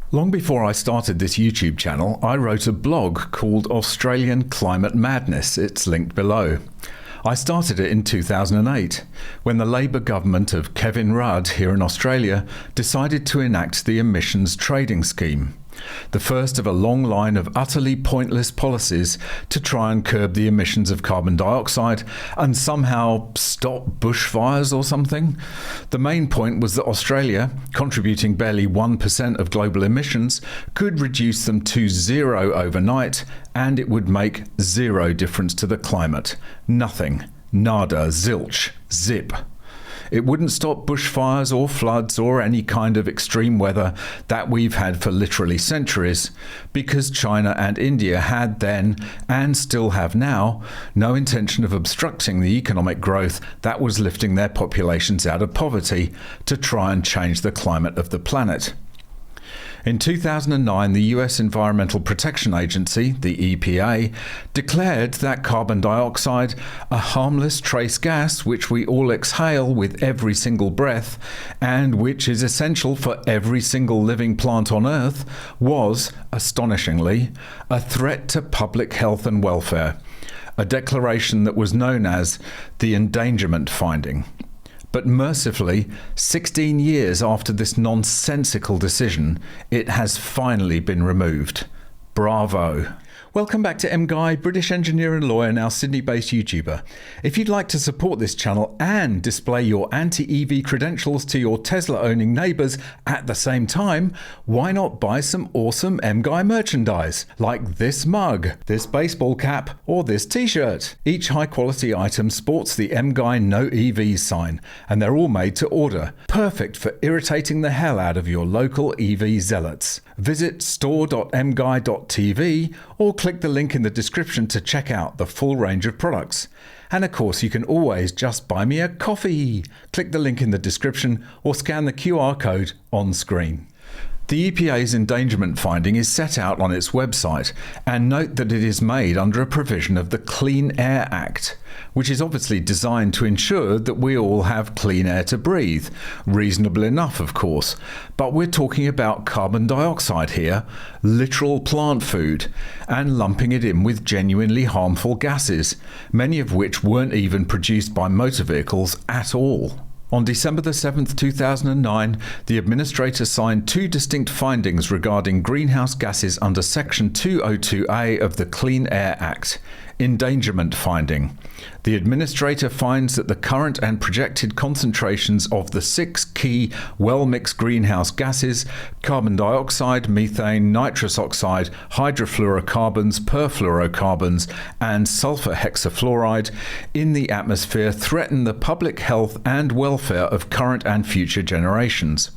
Long before I started this YouTube channel, I wrote a blog called Australian Climate Madness. It's linked below. I started it in 2008, when the Labor government of Kevin Rudd here in Australia decided to enact the emissions trading scheme, the first of a long line of utterly pointless policies to try and curb the emissions of carbon dioxide and somehow stop bushfires or something. The main point was that Australia, contributing barely 1% of global emissions, could reduce them to zero overnight, and it would make zero difference to the climate. Nothing. Nada. Zilch. Zip. It wouldn't stop bushfires or floods or any kind of extreme weather that we've had for literally centuries, because China and India had then, and still have now, no intention of obstructing the economic growth that was lifting their populations out of poverty to try and change the climate of the planet. In 2009, the US Environmental Protection Agency, the EPA, declared that carbon dioxide, a harmless trace gas which we all exhale with every single breath, and which is essential for every single living plant on Earth, was, astonishingly, a threat to public health and welfare, a declaration that was known as the endangerment finding. But mercifully, 16 years after this nonsensical decision, it has finally been removed. Bravo. Welcome back to MGUY, British engineer and lawyer, now Sydney-based YouTuber. If you'd like to support this channel and display your anti-EV credentials to your Tesla-owning neighbours at the same time, why not buy some awesome MGUY merchandise, like this mug, this baseball cap, or this t-shirt. Each high-quality item sports the MGUY No EVs sign, and they're all made to order, perfect for irritating the hell out of your local EV zealots. Visit store.mguy.tv or click the link in the description to check out the full range of products. And of course, you can always just buy me a coffee. Click the link in the description or scan the QR code on screen. The EPA's endangerment finding is set out on its website, and note that it is made under a provision of the Clean Air Act, which is obviously designed to ensure that we all have clean air to breathe. Reasonable enough, of course, but we're talking about carbon dioxide here, literal plant food, and lumping it in with genuinely harmful gases, many of which weren't even produced by motor vehicles at all. On December the 7th, 2009, the administrator signed two distinct findings regarding greenhouse gases under Section 202A of the Clean Air Act. Endangerment finding. The administrator finds that the current and projected concentrations of the 6 key well-mixed greenhouse gases, carbon dioxide, methane, nitrous oxide, hydrofluorocarbons, perfluorocarbons, and sulfur hexafluoride in the atmosphere threaten the public health and welfare of current and future generations.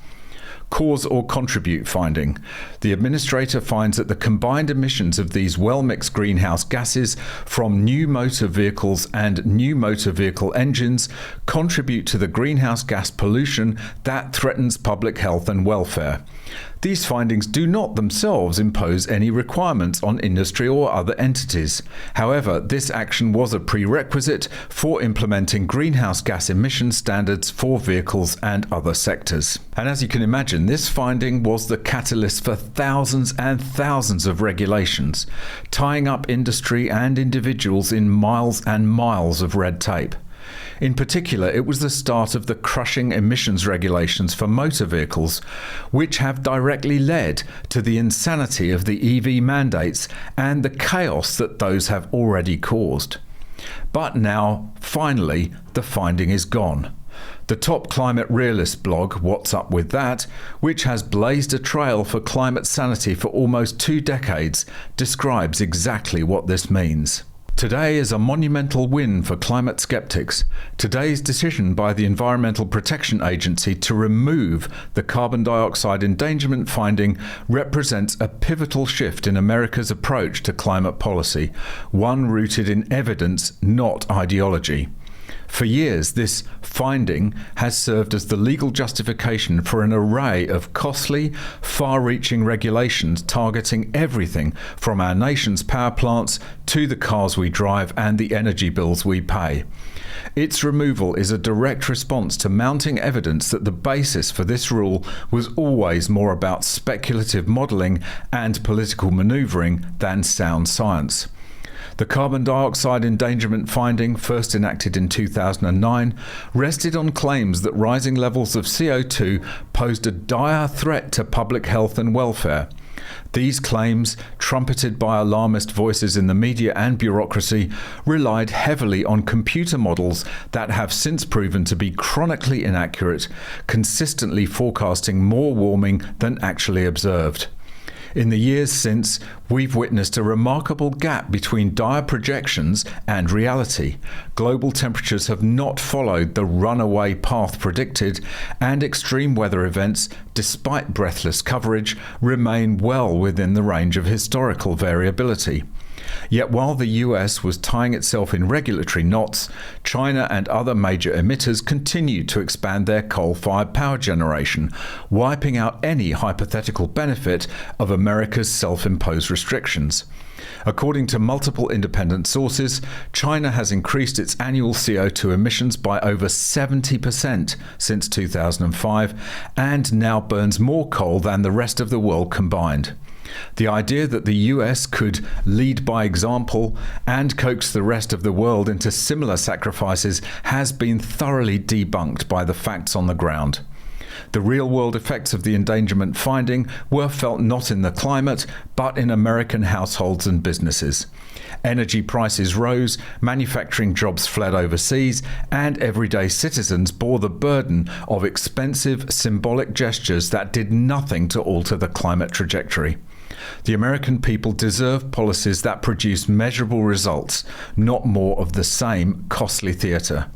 Cause or contribute finding. The administrator finds that the combined emissions of these well-mixed greenhouse gases from new motor vehicles and new motor vehicle engines contribute to the greenhouse gas pollution that threatens public health and welfare. These findings do not themselves impose any requirements on industry or other entities. However, this action was a prerequisite for implementing greenhouse gas emission standards for vehicles and other sectors. And as you can imagine, this finding was the catalyst for thousands and thousands of regulations, tying up industry and individuals in miles and miles of red tape. In particular, it was the start of the crushing emissions regulations for motor vehicles, which have directly led to the insanity of the EV mandates and the chaos that those have already caused. But now, finally, the finding is gone. The top climate realist blog, What's Up With That, which has blazed a trail for climate sanity for almost 2 decades, describes exactly what this means. Today is a monumental win for climate skeptics. Today's decision by the Environmental Protection Agency to remove the carbon dioxide endangerment finding represents a pivotal shift in America's approach to climate policy, one rooted in evidence, not ideology. For years, this finding has served as the legal justification for an array of costly, far-reaching regulations targeting everything from our nation's power plants to the cars we drive and the energy bills we pay. Its removal is a direct response to mounting evidence that the basis for this rule was always more about speculative modelling and political manoeuvring than sound science. The carbon dioxide endangerment finding, first enacted in 2009, rested on claims that rising levels of CO2 posed a dire threat to public health and welfare. These claims, trumpeted by alarmist voices in the media and bureaucracy, relied heavily on computer models that have since proven to be chronically inaccurate, consistently forecasting more warming than actually observed. In the years since, we've witnessed a remarkable gap between dire projections and reality. Global temperatures have not followed the runaway path predicted, and extreme weather events, despite breathless coverage, remain well within the range of historical variability. Yet while the US was tying itself in regulatory knots, China and other major emitters continued to expand their coal-fired power generation, wiping out any hypothetical benefit of America's self-imposed restrictions. According to multiple independent sources, China has increased its annual CO2 emissions by over 70% since 2005 and now burns more coal than the rest of the world combined. The idea that the US could lead by example and coax the rest of the world into similar sacrifices has been thoroughly debunked by the facts on the ground. The real-world effects of the endangerment finding were felt not in the climate, but in American households and businesses. Energy prices rose, manufacturing jobs fled overseas, and everyday citizens bore the burden of expensive, symbolic gestures that did nothing to alter the climate trajectory. The American people deserve policies that produce measurable results, not more of the same costly theatre.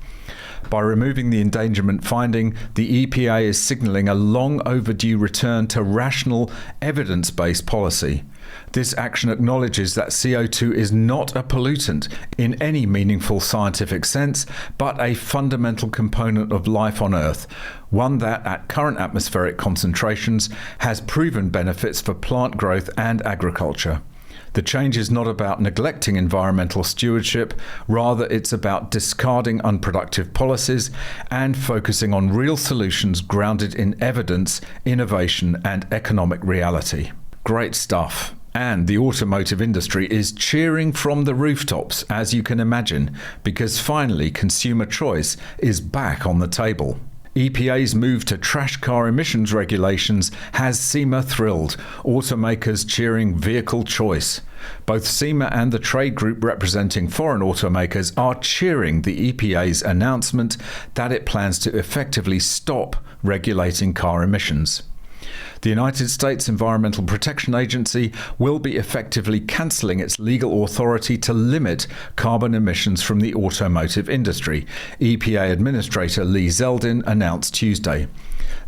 By removing the endangerment finding, the EPA is signalling a long overdue return to rational, evidence-based policy. This action acknowledges that CO2 is not a pollutant in any meaningful scientific sense, but a fundamental component of life on Earth, one that, at current atmospheric concentrations, has proven benefits for plant growth and agriculture. The change is not about neglecting environmental stewardship, rather it's about discarding unproductive policies and focusing on real solutions grounded in evidence, innovation, and economic reality. Great stuff. And the automotive industry is cheering from the rooftops, as you can imagine, because finally consumer choice is back on the table. EPA's move to trash car emissions regulations has SEMA thrilled, automakers cheering vehicle choice. Both SEMA and the trade group representing foreign automakers are cheering the EPA's announcement that it plans to effectively stop regulating car emissions. The United States Environmental Protection Agency will be effectively cancelling its legal authority to limit carbon emissions from the automotive industry, EPA Administrator Lee Zeldin announced Tuesday.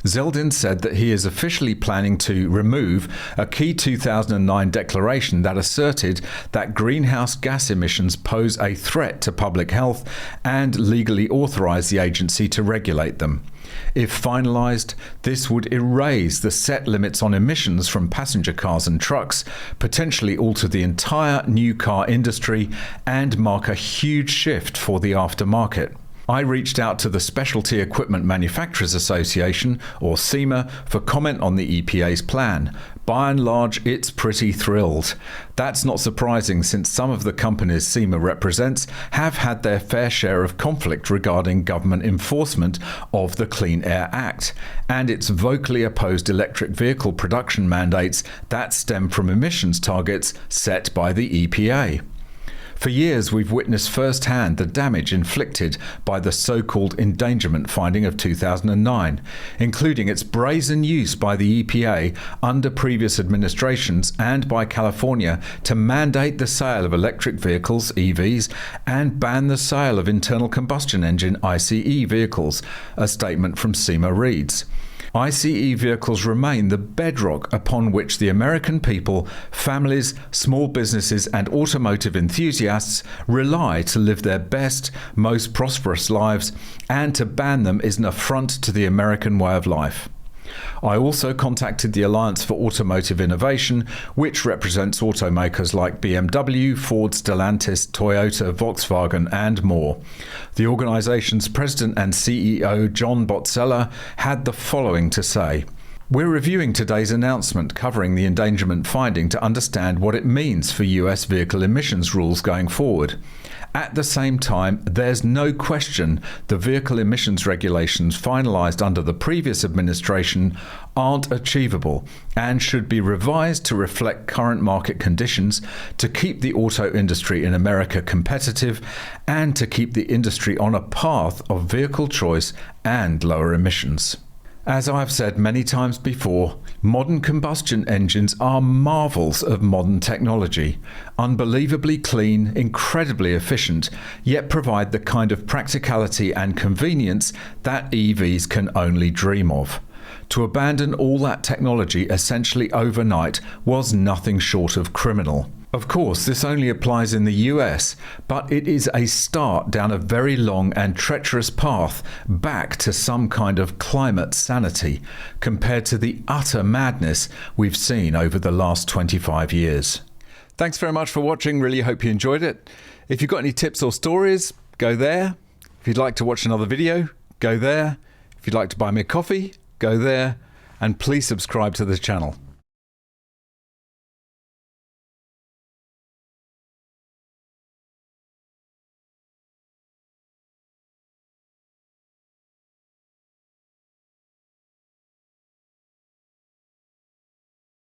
Zeldin said that he is officially planning to remove a key 2009 declaration that asserted that greenhouse gas emissions pose a threat to public health and legally authorize the agency to regulate them. If finalized, this would erase the set limits on emissions from passenger cars and trucks, potentially alter the entire new car industry, and mark a huge shift for the aftermarket. I reached out to the Specialty Equipment Manufacturers Association, or SEMA, for comment on the EPA's plan. By and large, it's pretty thrilled. That's not surprising since some of the companies SEMA represents have had their fair share of conflict regarding government enforcement of the Clean Air Act and its vocally opposed electric vehicle production mandates that stem from emissions targets set by the EPA. For years, we've witnessed firsthand the damage inflicted by the so-called endangerment finding of 2009, including its brazen use by the EPA under previous administrations and by California to mandate the sale of electric vehicles, EVs, and ban the sale of internal combustion engine, ICE, vehicles, a statement from SEMA reads. ICE vehicles remain the bedrock upon which the American people, families, small businesses and automotive enthusiasts rely to live their best, most prosperous lives, and to ban them is an affront to the American way of life. I also contacted the Alliance for Automotive Innovation, which represents automakers like BMW, Ford, Stellantis, Toyota, Volkswagen, and more. The organization's president and CEO, John Botzella, had the following to say. We're reviewing today's announcement covering the endangerment finding to understand what it means for US vehicle emissions rules going forward. At the same time, there's no question the vehicle emissions regulations finalized under the previous administration aren't achievable and should be revised to reflect current market conditions to keep the auto industry in America competitive and to keep the industry on a path of vehicle choice and lower emissions. As I've said many times before, modern combustion engines are marvels of modern technology, unbelievably clean, incredibly efficient, yet provide the kind of practicality and convenience that EVs can only dream of. To abandon all that technology essentially overnight was nothing short of criminal. Of course, this only applies in the US, but it is a start down a very long and treacherous path back to some kind of climate sanity compared to the utter madness we've seen over the last 25 years. Thanks very much for watching. Really hope you enjoyed it. If you've got any tips or stories, go there. If you'd like to watch another video, go there. If you'd like to buy me a coffee, go there. And please subscribe to the channel.